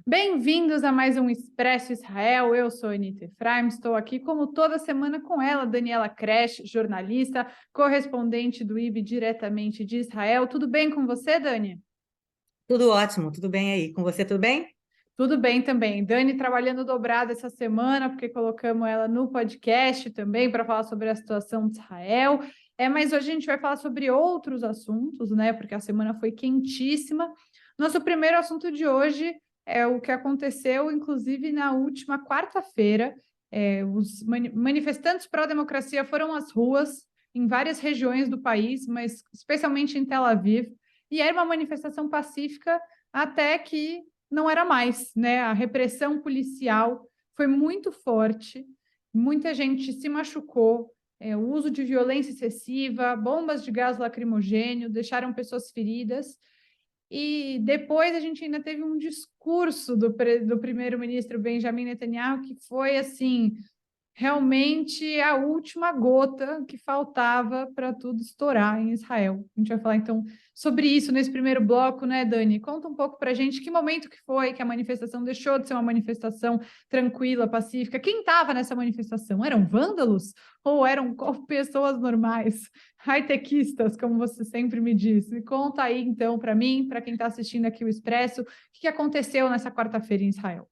Bem-vindos a mais um Expresso Israel. Eu sou a Anita Efraim, estou aqui como toda semana com ela, Daniela Kresh, jornalista, correspondente do IB diretamente de Israel. Tudo bem com você, Dani? Tudo ótimo, tudo bem aí. Com você, tudo bem? Tudo bem também. Dani trabalhando dobrado essa semana, porque colocamos ela no podcast também para falar sobre a situação de Israel. Mas hoje a gente vai falar sobre outros assuntos, né? Porque a semana foi quentíssima. Nosso primeiro assunto de hoje é o que aconteceu, inclusive, na última quarta-feira. Os manifestantes pró-democracia foram às ruas em várias regiões do país, mas especialmente em Tel Aviv, e era uma manifestação pacífica até que não era mais, né? A repressão policial foi muito forte, muita gente se machucou, o uso de violência excessiva, bombas de gás lacrimogênio deixaram pessoas feridas. E depois a gente ainda teve um discurso do primeiro-ministro Benjamin Netanyahu que foi assim realmente a última gota que faltava para tudo estourar em Israel. A gente vai falar então sobre isso nesse primeiro bloco, né, Dani? Conta um pouco para a gente que momento que foi que a manifestação deixou de ser uma manifestação tranquila, pacífica. Quem estava nessa manifestação? Eram vândalos ou eram pessoas normais, high-techistas, como você sempre me diz? Me conta aí então para mim, para quem está assistindo aqui o Expresso, o que aconteceu nessa quarta-feira em Israel?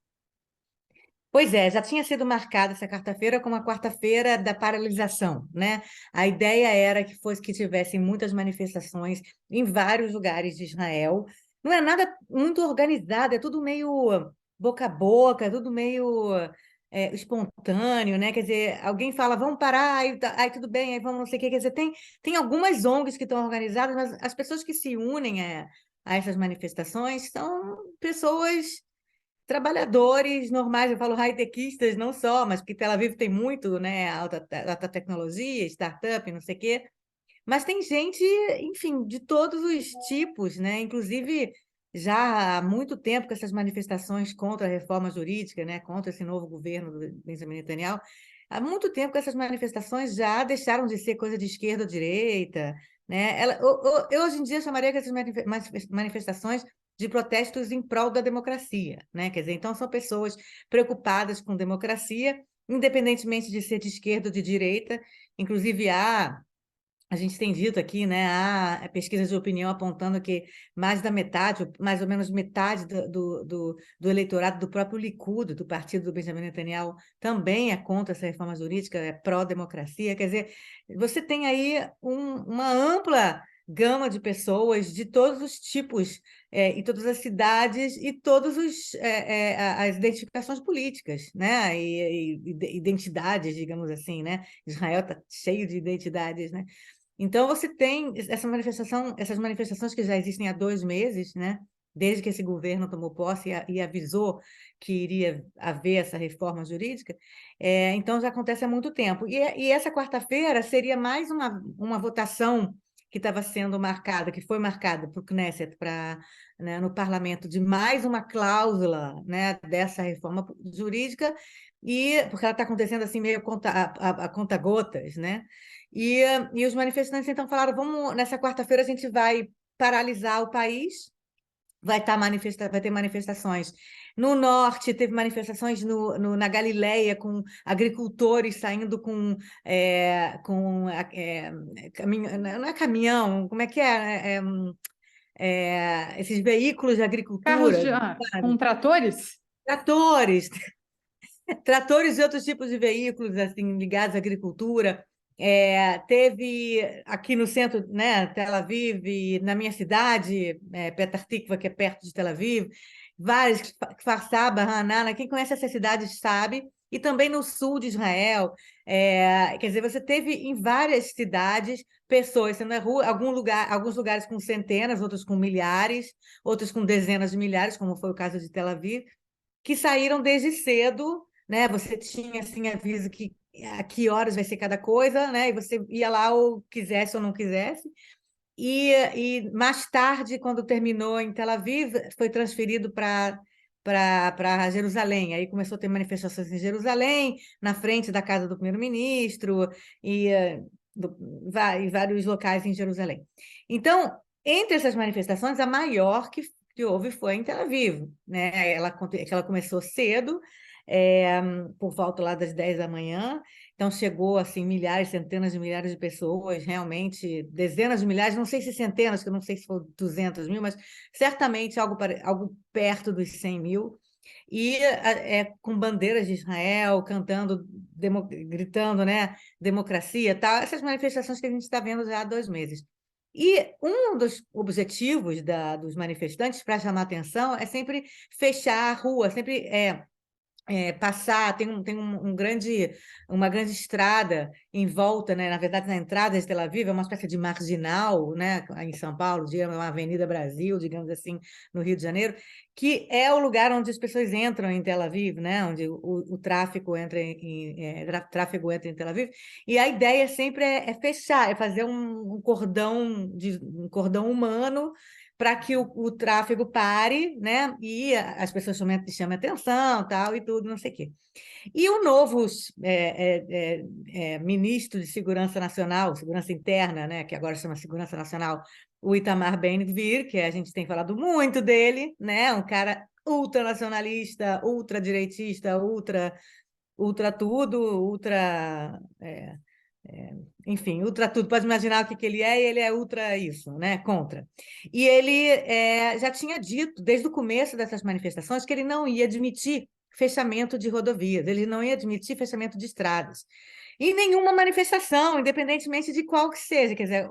Pois é, já tinha sido marcada essa quarta-feira como a quarta-feira da paralisação, né? A ideia era que tivessem muitas manifestações em vários lugares de Israel. Não é nada muito organizado, é tudo meio boca a boca, é tudo meio espontâneo, né? Quer dizer, alguém fala, vamos parar, aí tudo bem, aí vamos não sei o quê. Quer dizer, tem algumas ONGs que estão organizadas, mas as pessoas que se unem a essas manifestações são pessoas trabalhadores normais, eu falo high-techistas, não só, mas porque Tel Aviv tem muito, né, alta tecnologia, startup, não sei o quê, mas tem gente, enfim, de todos os tipos, né, inclusive já há muito tempo com essas manifestações contra a reforma jurídica, né, contra esse novo governo do Benjamin Netanyahu, há muito tempo que essas manifestações já deixaram de ser coisa de esquerda ou direita, né, eu hoje em dia chamaria que essas manifestações de protestos em prol da democracia, né? Quer dizer, então são pessoas preocupadas com democracia, independentemente de ser de esquerda ou de direita. Inclusive, a gente tem dito aqui, né, há pesquisas de opinião apontando que mais da metade, mais ou menos metade do eleitorado do próprio Likud, do partido do Benjamin Netanyahu, também é contra essa reforma jurídica, é pró-democracia. Quer dizer, você tem aí uma ampla gama de pessoas de todos os tipos, e todas as cidades, e todas as identificações políticas, né, e identidades, digamos assim, né? Israel está cheio de identidades, né? Então, você tem essas manifestações que já existem há 2 meses, né? Desde que esse governo tomou posse e avisou que iria haver essa reforma jurídica, então já acontece há muito tempo. E essa quarta-feira seria mais uma votação que estava sendo marcada, que foi marcada para o Knesset, né, no parlamento, de mais uma cláusula, né, dessa reforma jurídica, porque ela está acontecendo assim meio a conta-gotas, né? E os manifestantes então falaram: vamos, nessa quarta-feira a gente vai paralisar o país, vai ter manifestações. No norte, teve manifestações na Galileia, com agricultores saindo caminhão, não é caminhão, como é que é? Esses veículos de Carros agricultura, com sabe? tratores? Tratores, tratores e outros tipos de veículos assim ligados à agricultura. Teve aqui no centro, né, Tel Aviv, e na minha cidade, Petah Tikva, que é perto de Tel Aviv, várias, Kfar Saba, Ra'anana, quem conhece essas cidades sabe, e também no sul de Israel. Quer dizer, você teve em várias cidades pessoas sendo na rua, alguns lugares com centenas, outros com milhares, outros com dezenas de milhares, como foi o caso de Tel Aviv, que saíram desde cedo, né? Você tinha assim aviso que a que horas vai ser cada coisa, né? E você ia lá ou quisesse ou não quisesse. E mais tarde, quando terminou em Tel Aviv, foi transferido para Jerusalém. Aí começou a ter manifestações em Jerusalém, na frente da casa do primeiro-ministro e em vários locais em Jerusalém. Então, entre essas manifestações, a maior que houve foi em Tel Aviv, né? Ela começou cedo, por volta lá das 10 da manhã, então chegou assim milhares, centenas de milhares de pessoas, realmente dezenas de milhares, não sei se centenas, que eu não sei se foram 200 mil, mas certamente algo perto dos 100 mil, e com bandeiras de Israel, cantando, gritando, né, democracia, tal, essas manifestações que a gente está vendo já há 2 meses. E um dos objetivos dos manifestantes, para chamar atenção, é sempre fechar a rua, sempre passar, uma grande estrada em volta, né? Na verdade, na entrada de Tel Aviv, é uma espécie de marginal, né? Em São Paulo, digamos, uma Avenida Brasil, digamos assim, no Rio de Janeiro, que é o lugar onde as pessoas entram em Tel Aviv, né? Onde o tráfego tráfego entra em Tel Aviv, e a ideia sempre é fechar, é fazer um cordão humano para que o tráfego pare, né? E as pessoas chamem atenção, tal, e tudo, não sei o quê. E o novo ministro de Segurança Nacional, Segurança Interna, né? Que agora chama Segurança Nacional, o Itamar Ben-Gvir, que a gente tem falado muito dele, né? Um cara ultranacionalista, ultradireitista, ultra tudo, enfim, ultra tudo, pode imaginar o que ele é, e ele é ultra isso, né? Contra. E ele já tinha dito, desde o começo dessas manifestações, que ele não ia admitir fechamento de rodovias, ele não ia admitir fechamento de estradas. E nenhuma manifestação, independentemente de qual que seja, quer dizer,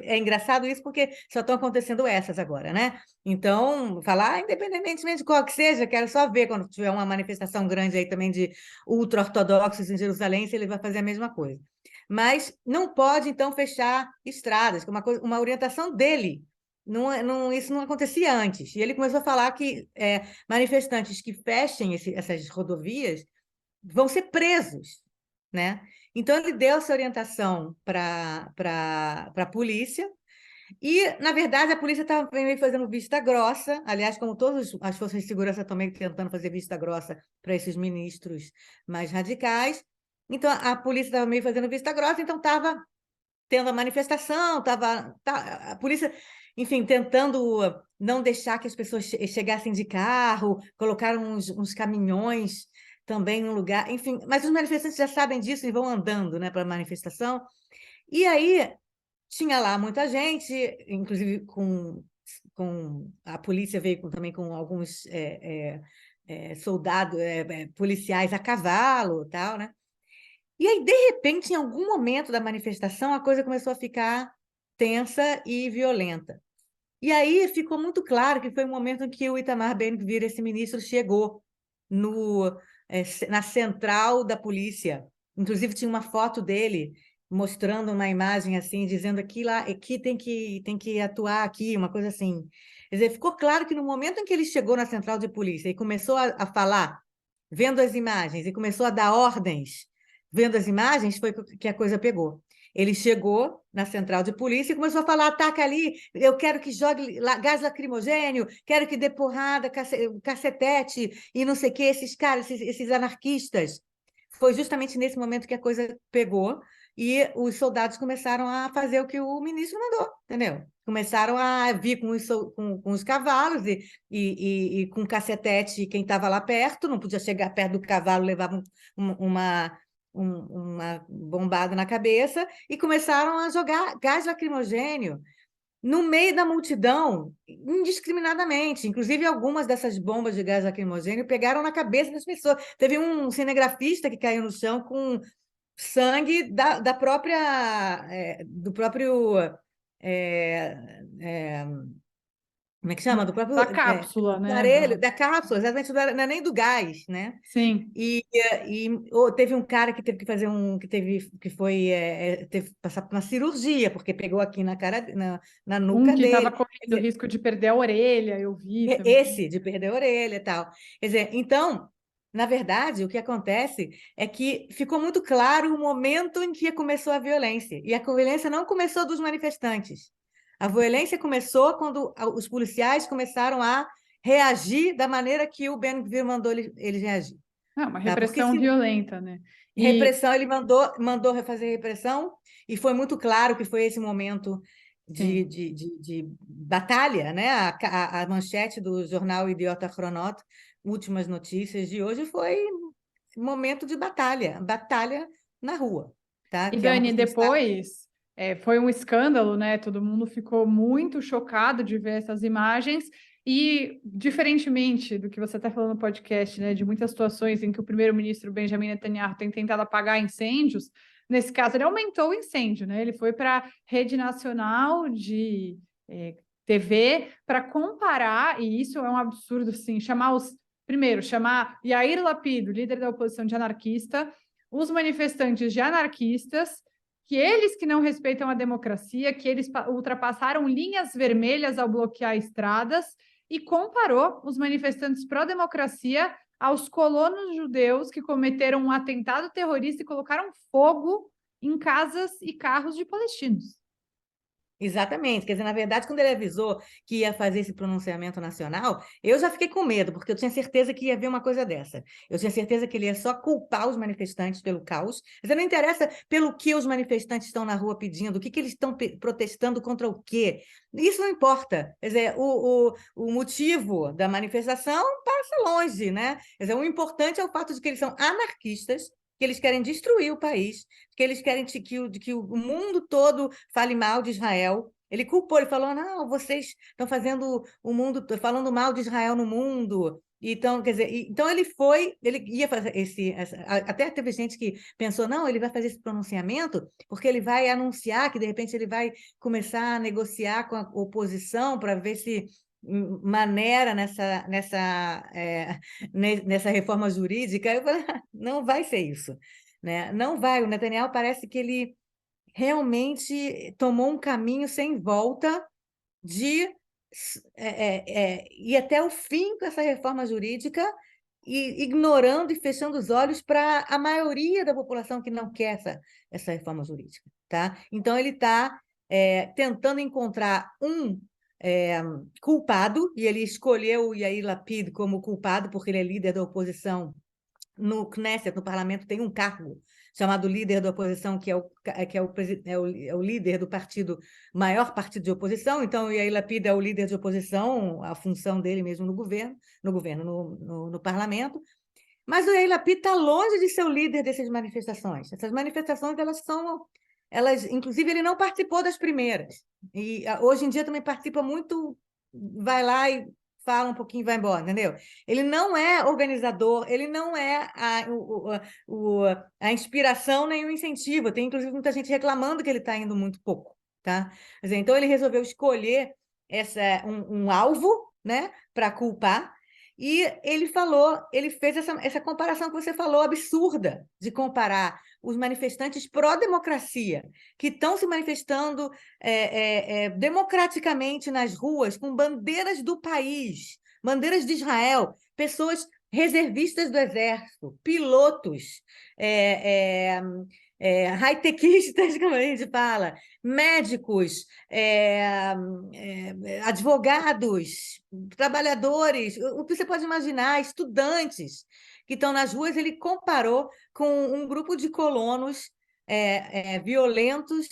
é engraçado isso porque só estão acontecendo essas agora, né? Então, falar, independentemente de qual que seja, quero só ver quando tiver uma manifestação grande aí também de ultra-ortodoxos em Jerusalém, se ele vai fazer a mesma coisa. Mas não pode, então, fechar estradas, que é uma orientação dele. Isso não acontecia antes. E ele começou a falar que manifestantes que fechem essas rodovias vão ser presos, né? Então, ele deu essa orientação para a polícia, e, na verdade, a polícia estava meio fazendo vista grossa, aliás, como todas as forças de segurança também tentando fazer vista grossa para esses ministros mais radicais. Então, a polícia estava meio fazendo vista grossa, então estava tendo a manifestação, a polícia, enfim, tentando não deixar que as pessoas chegassem de carro, colocaram uns caminhões também no lugar, enfim, mas os manifestantes já sabem disso e vão andando, né, para a manifestação. E aí tinha lá muita gente, inclusive com a polícia veio também com alguns soldados, policiais a cavalo, tal, né? E aí, de repente, em algum momento da manifestação, a coisa começou a ficar tensa e violenta. E aí ficou muito claro que foi o momento em que o Itamar Ben-Gvir, esse ministro, chegou na central da polícia. Inclusive, tinha uma foto dele mostrando uma imagem assim, dizendo aqui tem que atuar aqui, uma coisa assim. Quer dizer, ficou claro que no momento em que ele chegou na central de polícia e começou a falar, vendo as imagens, e começou a dar ordens, vendo as imagens, foi que a coisa pegou. Ele chegou na central de polícia e começou a falar: ataca ali, eu quero que jogue gás lacrimogênio, quero que dê porrada, cacetete e não sei o quê, esses caras, esses anarquistas. Foi justamente nesse momento que a coisa pegou e os soldados começaram a fazer o que o ministro mandou, entendeu? Começaram a vir com os cavalos e com cacetete, quem estava lá perto, não podia chegar perto do cavalo, levava uma bombada na cabeça, e começaram a jogar gás lacrimogênio no meio da multidão, indiscriminadamente. Inclusive, algumas dessas bombas de gás lacrimogênio pegaram na cabeça das pessoas. Teve um cinegrafista que caiu no chão com sangue do próprio como é que chama? Do próprio Da cápsula, né? aparelho, da cápsula, exatamente, não é nem do gás, né? Sim. Teve um cara que teve que fazer teve que passar por uma cirurgia, porque pegou aqui na cara, na Um nuca que estava dele. correndo risco de perder a orelha, eu vi também. Esse, de perder a orelha e tal. Quer dizer, então, na verdade, o que acontece é que ficou muito claro o momento em que começou a violência. E a violência não começou dos manifestantes. A violência começou quando os policiais começaram a reagir da maneira que o Ben-Gvir mandou eles reagir. É uma Tá? Porque repressão violenta, né? E repressão, ele mandou fazer repressão, e foi muito claro que foi esse momento de batalha, né? A manchete do jornal Idiota Chronot, últimas notícias de hoje, foi momento de batalha na rua, tá? E Que é uma Dani, coisa que a gente está. depois foi um escândalo, né? Todo mundo ficou muito chocado de ver essas imagens. E, diferentemente do que você está falando no podcast, né, de muitas situações em que o primeiro-ministro Benjamin Netanyahu tem tentado apagar incêndios, nesse caso ele aumentou o incêndio, né? Ele foi para a rede nacional de TV para comparar, e isso é um absurdo, sim, chamar Yair Lapid, o líder da oposição, de anarquista, os manifestantes de anarquistas, que não respeitam a democracia, que eles ultrapassaram linhas vermelhas ao bloquear estradas, e comparou os manifestantes pró-democracia aos colonos judeus que cometeram um atentado terrorista e colocaram fogo em casas e carros de palestinos. Exatamente, quer dizer, na verdade, quando ele avisou que ia fazer esse pronunciamento nacional, eu já fiquei com medo, porque eu tinha certeza que ia ver uma coisa dessa. Eu tinha certeza que ele ia só culpar os manifestantes pelo caos. Mas não interessa pelo que os manifestantes estão na rua pedindo, o que eles estão protestando contra o quê. Isso não importa. Quer dizer, o motivo da manifestação passa longe, né? Quer dizer, o importante é o fato de que eles são anarquistas, que eles querem destruir o país, que eles querem que o mundo todo fale mal de Israel. Ele culpou, ele falou: não, vocês estão fazendo o mundo, falando mal de Israel no mundo. Então, quer dizer, então ele ia fazer até teve gente que pensou, não, ele vai fazer esse pronunciamento porque ele vai anunciar que, de repente, ele vai começar a negociar com a oposição para ver se maneira nessa reforma jurídica. Eu falei, não vai ser isso, né? Não vai. O Netanyahu parece que ele realmente tomou um caminho sem volta de ir até o fim com essa reforma jurídica, e ignorando e fechando os olhos para a maioria da população que não quer essa reforma jurídica, tá? Então ele está tentando encontrar um culpado, e ele escolheu o Yair Lapid como culpado porque ele é líder da oposição. No Knesset, no parlamento, tem um cargo chamado líder da oposição, que é o líder do maior partido de oposição. Então, o Yair Lapid é o líder de oposição, a função dele mesmo no parlamento. Mas o Yair Lapid está longe de ser o líder dessas manifestações. Essas manifestações, inclusive, ele não participou das primeiras. E hoje em dia também participa muito, vai lá e fala um pouquinho e vai embora, entendeu? Ele não é organizador, ele não é a inspiração nem o incentivo. Tem, inclusive, muita gente reclamando que ele está indo muito pouco, tá? Então, ele resolveu escolher um alvo, né, para culpar. E ele fez essa comparação que você falou, absurda, de comparar os manifestantes pró-democracia, que estão se manifestando democraticamente nas ruas, com bandeiras do país, bandeiras de Israel, pessoas reservistas do exército, pilotos, high-techistas, como a gente fala, médicos, advogados, trabalhadores, o que você pode imaginar, estudantes que estão nas ruas. Ele comparou com um grupo de colonos violentos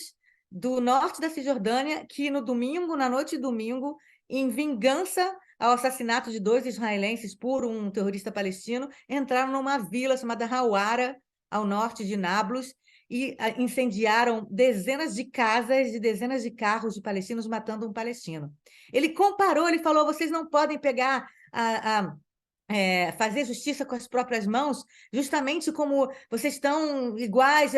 do norte da Cisjordânia que na noite de domingo, em vingança ao assassinato de 2 israelenses por um terrorista palestino, entraram numa vila chamada Hawara, ao norte de Nablus, e incendiaram dezenas de casas e dezenas de carros de palestinos, matando um palestino. Ele comparou, ele falou: vocês não podem pegar fazer justiça com as próprias mãos, justamente como vocês estão iguais.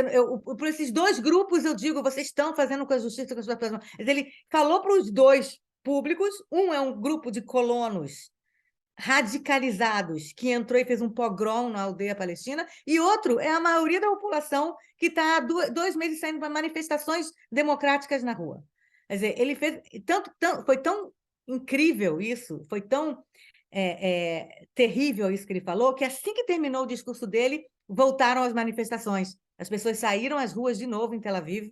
Por esses 2 grupos, eu digo, vocês estão fazendo com a justiça com as próprias mãos. Mas ele falou para os 2 públicos: um é um grupo de colonos radicalizados que entrou e fez um pogrom na aldeia palestina, e outro é a maioria da população que está há 2 meses saindo para manifestações democráticas na rua. Quer dizer, ele fez foi tão incrível isso, foi tão terrível isso que ele falou, que assim que terminou o discurso dele, voltaram as manifestações. As pessoas saíram às ruas de novo em Tel Aviv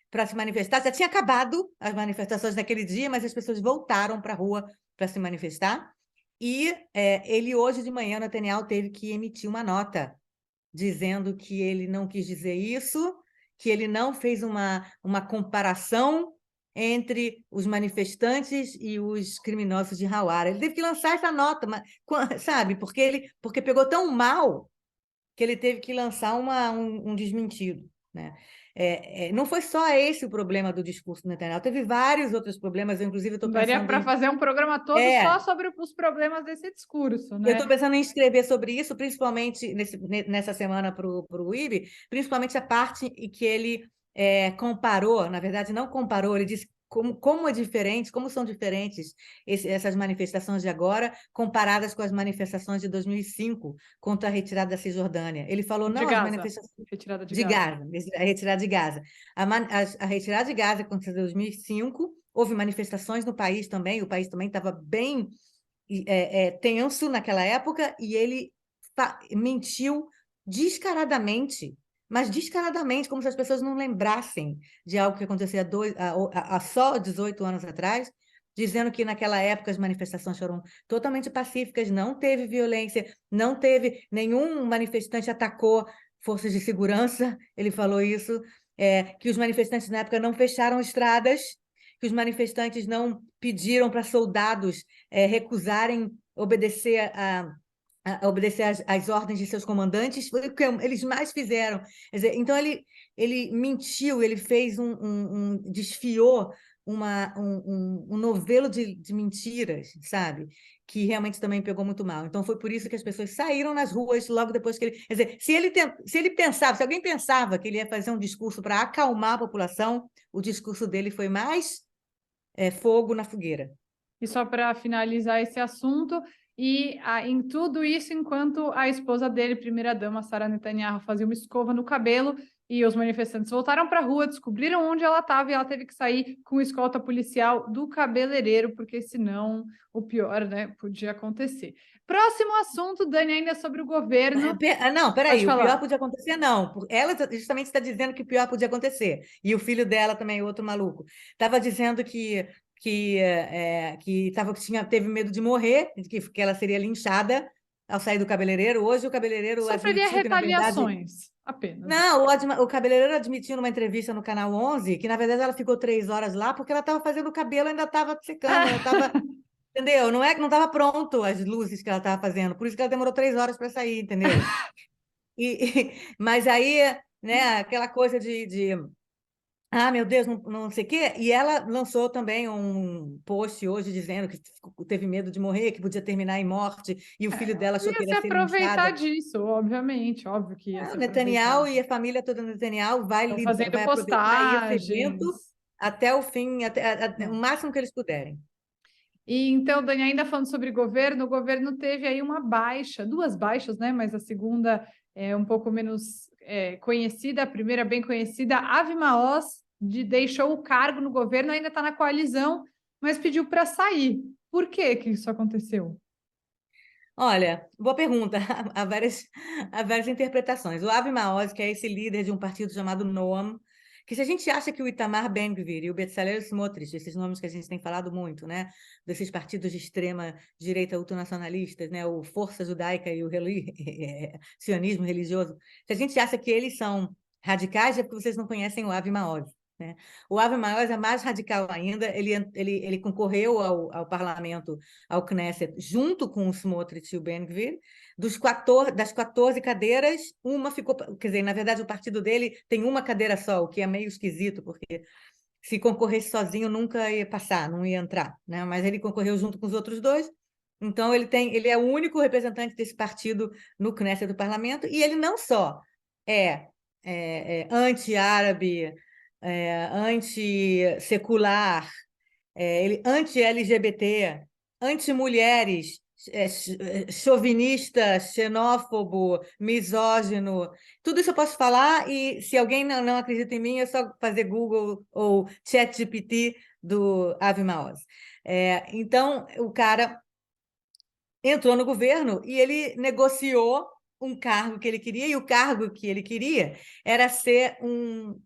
para se manifestar. Já tinha acabado as manifestações naquele dia, mas as pessoas voltaram para a rua para se manifestar. E ele, hoje de manhã, Netanyahu teve que emitir uma nota dizendo que ele não quis dizer isso, que ele não fez uma comparação entre os manifestantes e os criminosos de Hawara. Ele teve que lançar essa nota, sabe? Porque pegou tão mal que ele teve que lançar um desmentido, né? Não foi só esse o problema do discurso do Netanyahu, teve vários outros problemas, eu, inclusive, estou Daria pensando para em... fazer um programa todo só sobre os problemas desse discurso, Eu né? estou pensando em escrever sobre isso, principalmente nessa semana para o IB, principalmente a parte em que ele comparou, na verdade, não comparou, ele disse como é diferente, como são diferentes essas manifestações de agora comparadas com as manifestações de 2005 contra a retirada da Cisjordânia. Ele falou, De não, as Gaza, manifestações retirada de de Gaza. Gaza, a retirada de Gaza. A retirada de Gaza contra 2005, houve manifestações no país também, o país também estava bem tenso naquela época, e ele mentiu descaradamente, mas descaradamente, como se as pessoas não lembrassem de algo que acontecia há só 18 anos atrás, dizendo que naquela época as manifestações foram totalmente pacíficas, não teve violência, não teve nenhum manifestante atacou forças de segurança, ele falou isso, que os manifestantes na época não fecharam estradas, que os manifestantes não pediram para soldados recusarem obedecer obedecer às ordens de seus comandantes, foi o que eles mais fizeram. Quer dizer, então, ele mentiu, ele fez desfiou um novelo de mentiras, sabe? Que realmente também pegou muito mal. Então, foi por isso que as pessoas saíram nas ruas logo depois que ele... Quer dizer, se ele pensava, se alguém pensava que ele ia fazer um discurso para acalmar a população, o discurso dele foi mais fogo na fogueira. E só para finalizar esse assunto, em tudo isso, enquanto a esposa dele, primeira-dama, Sara Netanyahu, fazia uma escova no cabelo, e os manifestantes voltaram para a rua, descobriram onde ela estava, e ela teve que sair com escolta policial do cabeleireiro, porque senão o pior, né, podia acontecer. Próximo assunto, Dani, ainda sobre o governo. Não, Pode peraí, o pior falar. podia acontecer, não. Ela justamente está dizendo que o pior podia acontecer. E o filho dela também, outro maluco. Estava dizendo teve medo de morrer, que ela seria linchada ao sair do cabeleireiro. Hoje o cabeleireiro Sofreria admitiu que, na verdade... retaliações, apenas. Não, o cabeleireiro admitiu numa entrevista no Canal 11 que, na verdade, ela ficou 3 horas lá porque ela estava fazendo o cabelo, ainda estava secando, ela estava... Entendeu? Não é que não estava pronto as luzes que ela estava fazendo, por isso que ela demorou 3 horas para sair, entendeu? Mas aí, né, aquela coisa meu Deus, não sei o quê, e ela lançou também um post hoje dizendo que teve medo de morrer, que podia terminar em morte, e o filho dela achou Ia que ele se ia ser aproveitar linchada. disso, obviamente, óbvio que ia se O aproveitar. Netanyahu e a família toda do Netanyahu Estão fazendo vai aproveitar esse evento postagens. até o fim, até o Né? máximo que eles puderem. E então, Dani, ainda falando sobre o governo teve aí uma baixa, duas baixas, né? Mas a segunda é um pouco menos conhecida, a primeira bem conhecida, Avi Maoz, deixou o cargo no governo, ainda está na coalizão, mas pediu para sair. Por que isso aconteceu? Olha, boa pergunta. Há várias interpretações. O Avi Maoz, que é esse líder de um partido chamado Noam, que se a gente acha que o Itamar Ben-Gvir e o Bezalel Smotrich, esses nomes que a gente tem falado muito, né, desses partidos de extrema direita ultranacionalistas, né, o Força Judaica e o sionismo religioso, se a gente acha que eles são radicais, é porque vocês não conhecem o Avi Maoz. Né? O Avi Maoz é mais radical ainda, ele concorreu ao parlamento, ao Knesset, junto com o Smotrich e o Ben-Gvir. Das 14 cadeiras, uma ficou... Quer dizer, na verdade, o partido dele tem uma cadeira só, o que é meio esquisito, porque se concorresse sozinho nunca ia passar, não ia entrar. Né? Mas ele concorreu junto com os outros dois, então ele é o único representante desse partido no Knesset do parlamento, e ele não só é anti-árabe, anti-secular, ele anti-LGBT, anti-mulheres, chauvinista, xenófobo, misógino. Tudo isso eu posso falar, e se alguém não acredita em mim, é só fazer Google ou ChatGPT do Avi Maoz. Então, o cara entrou no governo e ele negociou um cargo que ele queria, e o cargo que ele queria era ser um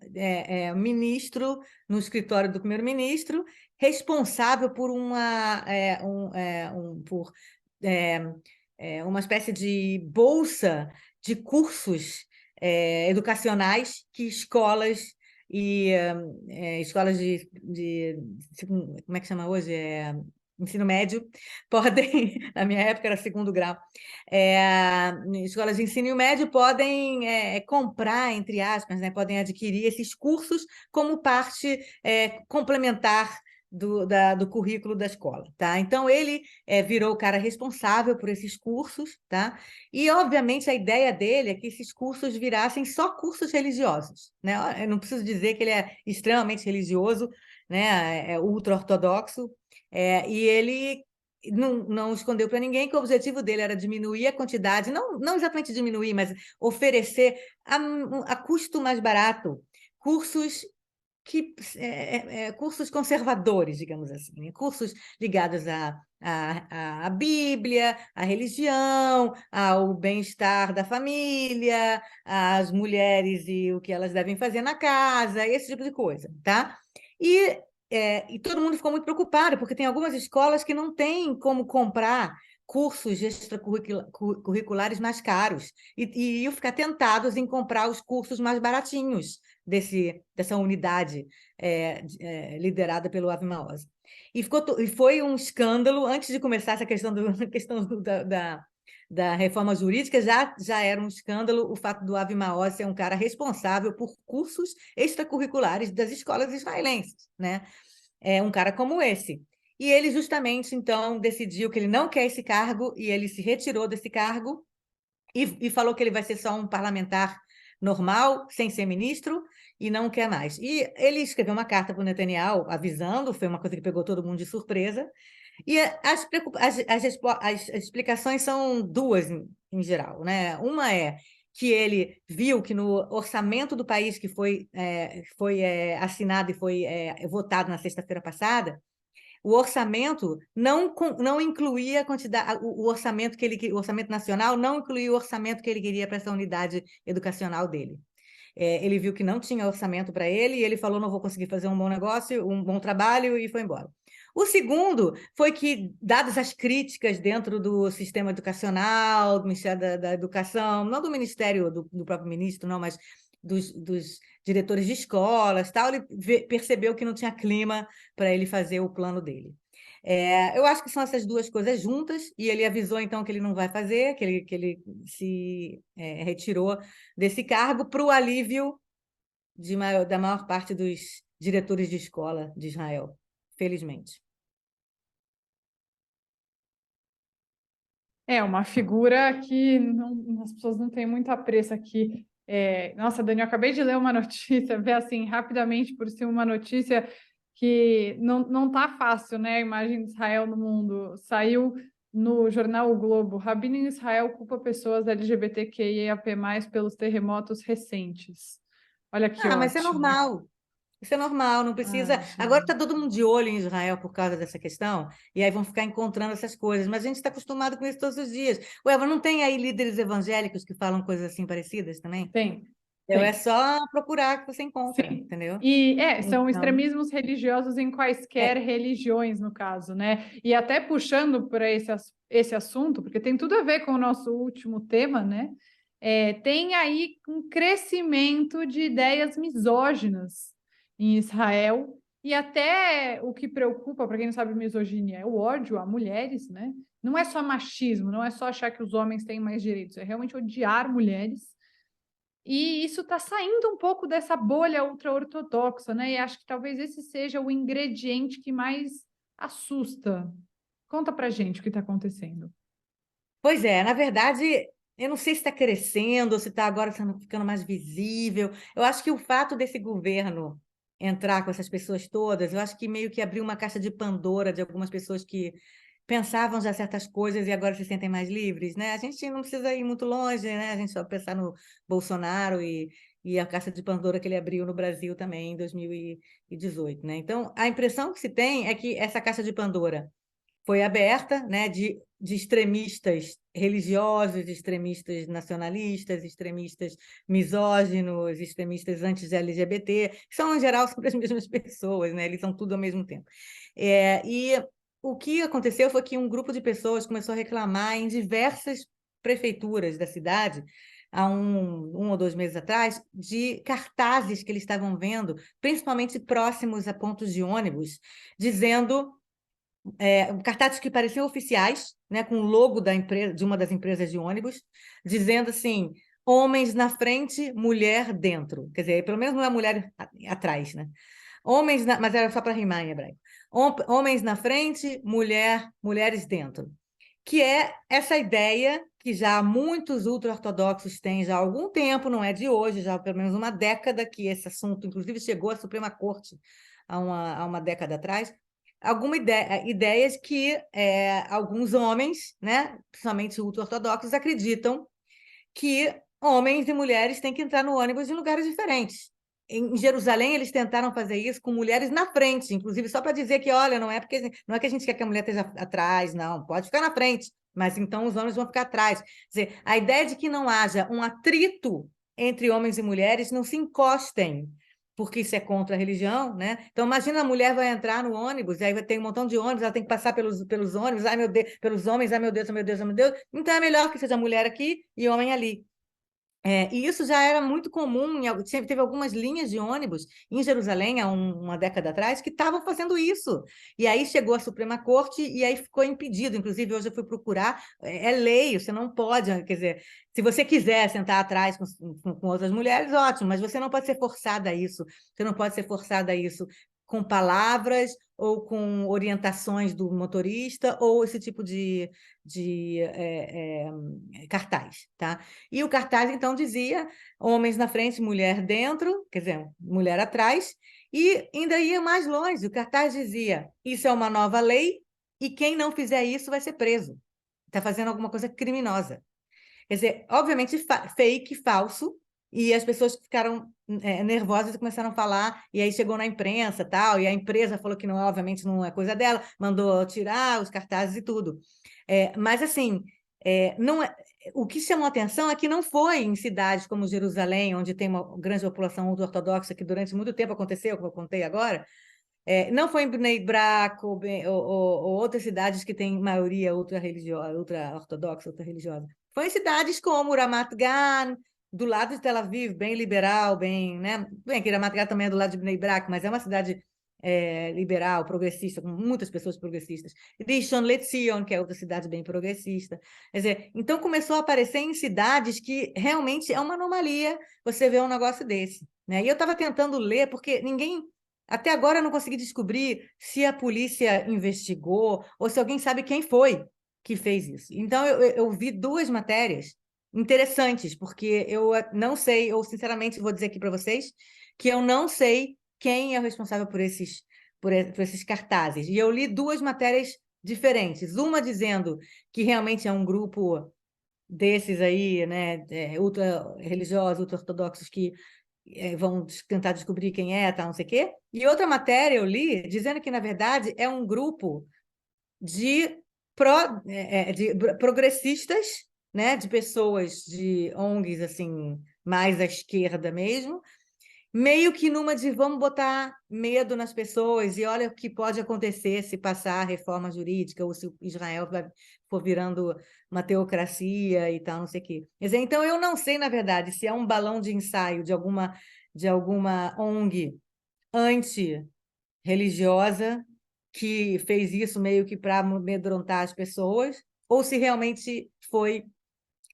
ministro no escritório do primeiro-ministro, responsável por uma espécie de bolsa de cursos educacionais que escolas e escolas como é que chama hoje? Ensino médio, podem, na minha época era segundo grau, escolas de ensino médio podem comprar, entre aspas, né, podem adquirir esses cursos como parte complementar do currículo da escola, tá? Então, ele virou o cara responsável por esses cursos, tá? E, obviamente, a ideia dele é que esses cursos virassem só cursos religiosos, né? Eu não preciso dizer que ele é extremamente religioso, né? É ultra-ortodoxo, e ele não escondeu para ninguém que o objetivo dele era diminuir a quantidade, não exatamente diminuir, mas oferecer a custo mais barato cursos cursos conservadores, digamos assim, né? Cursos ligados à Bíblia, à religião, ao bem-estar da família, às mulheres e o que elas devem fazer na casa, esse tipo de coisa, tá? E todo mundo ficou muito preocupado, porque tem algumas escolas que não têm como comprar cursos extracurriculares mais caros e iam ficar tentados em comprar os cursos mais baratinhos dessa unidade liderada pelo Ave Maoz. E foi um escândalo, antes de começar essa questão, da reforma jurídica, já era um escândalo o fato do Ave Maoz ser um cara responsável por cursos extracurriculares das escolas israelenses, né? Um cara como esse. E ele justamente, então, decidiu que ele não quer esse cargo e ele se retirou desse cargo e falou que ele vai ser só um parlamentar normal, sem ser ministro, e não quer mais. E ele escreveu uma carta para o Netanyahu avisando, foi uma coisa que pegou todo mundo de surpresa, e as explicações são duas, em geral, né? Uma é que ele viu que no orçamento do país que foi assinado e foi votado na sexta-feira passada, o orçamento não incluía a quantidade, o orçamento o orçamento nacional não incluía o orçamento que ele queria para essa unidade educacional dele. Ele viu que não tinha orçamento para ele e ele falou: não vou conseguir fazer um bom negócio, um bom trabalho, e foi embora. O segundo foi que, dadas as críticas dentro do sistema educacional, do Ministério da Educação, não do Ministério do próprio ministro, não, mas dos diretores de escolas, tal, ele percebeu que não tinha clima para ele fazer o plano dele. Eu acho que são essas duas coisas juntas, e ele avisou, então, que ele não vai fazer, que ele se retirou desse cargo para o alívio da maior parte dos diretores de escola de Israel, felizmente. É uma figura que as pessoas não têm muito apreço aqui. Nossa, Dani, eu acabei de ler uma notícia, ver assim rapidamente por cima uma notícia que não tá fácil, né? A imagem de Israel no mundo. Saiu no jornal O Globo. Rabino em Israel culpa pessoas LGBTQIAP+, pelos terremotos recentes. Olha que Mas isso é ótimo. normal. Isso é normal, não precisa. Ai, Agora está gente. todo mundo de olho em Israel por causa dessa questão, e aí vão ficar encontrando essas coisas, mas a gente está acostumado com isso todos os dias. Ué, mas não tem aí líderes evangélicos que falam coisas assim parecidas também? Tem, Então é tem. só procurar que você encontra, Sim. entendeu? E são Então, extremismos religiosos em quaisquer é, religiões, no caso, né? E até puxando para esse assunto, porque tem tudo a ver com o nosso último tema, né? Tem aí um crescimento de ideias misóginas em Israel, e até o que preocupa, para quem não sabe, misoginia é o ódio a mulheres, né? Não é só machismo, não é só achar que os homens têm mais direitos, é realmente odiar mulheres. E isso está saindo um pouco dessa bolha ultra-ortodoxa, né? E acho que talvez esse seja o ingrediente que mais assusta. Conta pra gente o que está acontecendo. pois é, na verdade, eu não sei se está crescendo ou se está agora ficando mais visível. Eu acho que o fato desse governo entrar com essas pessoas todas, eu acho que meio que abriu uma caixa de Pandora de algumas pessoas que pensavam já certas coisas e agora se sentem mais livres, né? A gente não precisa ir muito longe, né? A gente só pensar no Bolsonaro e a caixa de Pandora que ele abriu no Brasil também em 2018, né? Então, a impressão que se tem é que essa caixa de Pandora foi aberta, né, de extremistas religiosos, extremistas nacionalistas, extremistas misóginos, extremistas anti-LGBT, que são, em geral, sempre as mesmas pessoas, né? Eles são tudo ao mesmo tempo. E o que aconteceu foi que um grupo de pessoas começou a reclamar em diversas prefeituras da cidade há um ou 2 meses atrás, de cartazes que eles estavam vendo, principalmente próximos a pontos de ônibus, dizendo cartazes que pareciam oficiais, né, com o logo da empresa, de uma das empresas de ônibus, dizendo assim: homens na frente, mulher dentro. Quer dizer, pelo menos não é mulher atrás, né? Mas era só para rimar em hebraico. Homens na frente, mulheres dentro. Que é essa ideia que já muitos ultra-ortodoxos têm já há algum tempo, não é de hoje, já há pelo menos uma década que esse assunto, inclusive, chegou à Suprema Corte há uma década atrás, ideias que alguns homens, né, principalmente ultra-ortodoxos, acreditam que homens e mulheres têm que entrar no ônibus em lugares diferentes. Em Jerusalém, eles tentaram fazer isso com mulheres na frente, inclusive só para dizer que, olha, não é que a gente quer que a mulher esteja atrás, não, pode ficar na frente, mas então os homens vão ficar atrás. Quer dizer, a ideia de que não haja um atrito entre homens e mulheres, não se encostem, porque isso é contra a religião, né? Então, imagina a mulher vai entrar no ônibus, e aí vai ter um montão de ônibus, ela tem que passar pelos ônibus, ai meu Deus, pelos homens, ai meu Deus, ai meu Deus, ai meu Deus. Então, é melhor que seja mulher aqui e homem ali. E isso já era muito comum, teve algumas linhas de ônibus em Jerusalém, há uma década atrás, que estavam fazendo isso. E aí chegou a Suprema Corte e aí ficou impedido. Inclusive, hoje eu fui procurar, é lei, você não pode, quer dizer, se você quiser sentar atrás com outras mulheres, ótimo, mas você não pode ser forçada a isso. Você não pode ser forçada a isso com palavras ou com orientações do motorista ou esse tipo de cartaz, tá? E o cartaz, então, dizia homens na frente, mulher dentro, quer dizer, mulher atrás, e ainda ia mais longe. O cartaz dizia: isso é uma nova lei e quem não fizer isso vai ser preso. Está fazendo alguma coisa criminosa. Quer dizer, obviamente, fake, falso, e as pessoas ficaram nervosas e começaram a falar, e aí chegou na imprensa, tal, e a empresa falou que, não, obviamente, não é coisa dela, mandou tirar os cartazes e tudo. Mas, assim, não o que chamou a atenção é que não foi em cidades como Jerusalém, onde tem uma grande população ultra-ortodoxa, que durante muito tempo aconteceu, como eu contei agora, não foi em Bnei Brak ou outras cidades que têm maioria ultra-religiosa, ultra-ortodoxa, ultra-religiosa. Foi em cidades como Ramat Gan, do lado de Tel Aviv, bem liberal, bem, né? Bem, que Ramat Gan também é do lado de Bnei Brak, mas é uma cidade liberal, progressista, com muitas pessoas progressistas. E Rishon LeZion, que é outra cidade bem progressista. Quer dizer, então começou a aparecer em cidades que realmente é uma anomalia você ver um negócio desse, né? E eu estava tentando ler, porque até agora eu não consegui descobrir se a polícia investigou ou se alguém sabe quem foi que fez isso. Então, eu vi 2 matérias interessantes, porque eu não sei, eu sinceramente vou dizer aqui para vocês, que eu não sei quem é o responsável por esses cartazes. E eu li 2 matérias diferentes. Uma dizendo que realmente é um grupo desses aí, né, ultra-religiosos, ultra-ortodoxos, que vão tentar descobrir quem é, tal, não sei o quê. E outra matéria eu li dizendo que, na verdade, é um grupo de, de progressistas, né, de pessoas de ONGs assim, mais à esquerda mesmo, meio que numa de vamos botar medo nas pessoas e olha o que pode acontecer se passar a reforma jurídica ou se Israel for virando uma teocracia e tal, não sei o quê. Quer dizer, então, eu não sei, na verdade, se é um balão de ensaio de alguma ONG anti-religiosa que fez isso meio que para amedrontar as pessoas, ou se realmente foi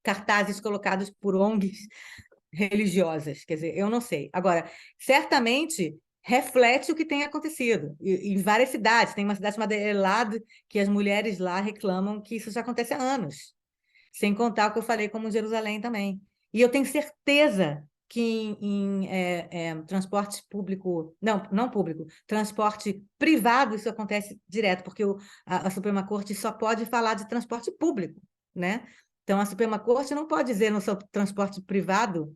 cartazes colocados por ONGs religiosas, quer dizer, eu não sei. Agora, certamente reflete o que tem acontecido em várias cidades. Tem uma cidade chamada Elad, que as mulheres lá reclamam que isso já acontece há anos, sem contar o que eu falei como Jerusalém também. E eu tenho certeza que em transporte público, não público, transporte privado, isso acontece direto, porque a Suprema Corte só pode falar de transporte público, né? Então, a Suprema Corte não pode dizer no seu transporte privado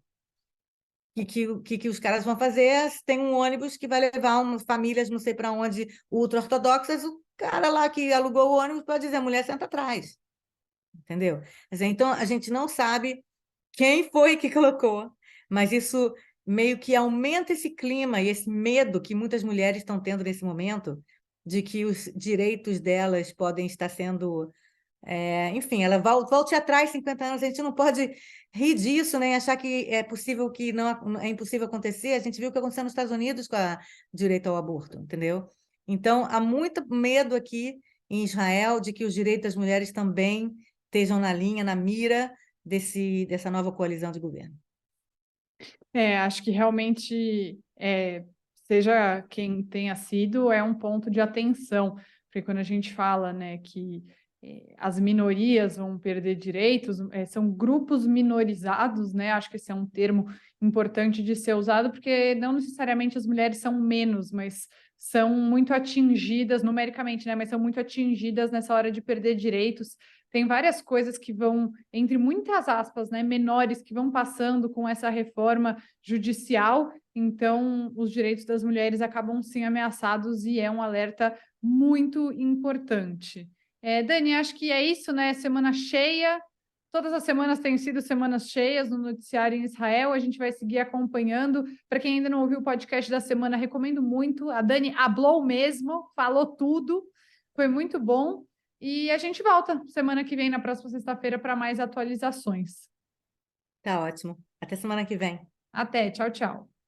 que os caras vão fazer. Tem um ônibus que vai levar umas famílias, não sei para onde, ultra-ortodoxas, o cara lá que alugou o ônibus pode dizer: a mulher senta atrás, entendeu? Quer dizer, então, a gente não sabe quem foi que colocou, mas isso meio que aumenta esse clima e esse medo que muitas mulheres estão tendo nesse momento, de que os direitos delas podem estar sendo Enfim, ela volte atrás 50 anos, a gente não pode rir disso, nem achar que é possível que não é impossível acontecer. A gente viu o que aconteceu nos Estados Unidos com o direito ao aborto, entendeu? Então, há muito medo aqui em Israel de que os direitos das mulheres também estejam na linha, na mira dessa nova coalizão de governo. Acho que realmente, seja quem tenha sido, é um ponto de atenção, porque quando a gente fala, né, que as minorias vão perder direitos, são grupos minorizados, né? Acho que esse é um termo importante de ser usado, porque não necessariamente as mulheres são menos, mas são muito atingidas numericamente, né? Mas são muito atingidas nessa hora de perder direitos. Tem várias coisas que vão, entre muitas aspas, né, menores, que vão passando com essa reforma judicial, então os direitos das mulheres acabam sim ameaçados e é um alerta muito importante. Dani, acho que é isso, né? Semana cheia. Todas as semanas têm sido semanas cheias no noticiário em Israel. A gente vai seguir acompanhando. Para quem ainda não ouviu o podcast da semana, recomendo muito. A Dani hablou mesmo, falou tudo. Foi muito bom. E a gente volta semana que vem, na próxima sexta-feira, para mais atualizações. Tá ótimo. Até semana que vem. Até, tchau, tchau.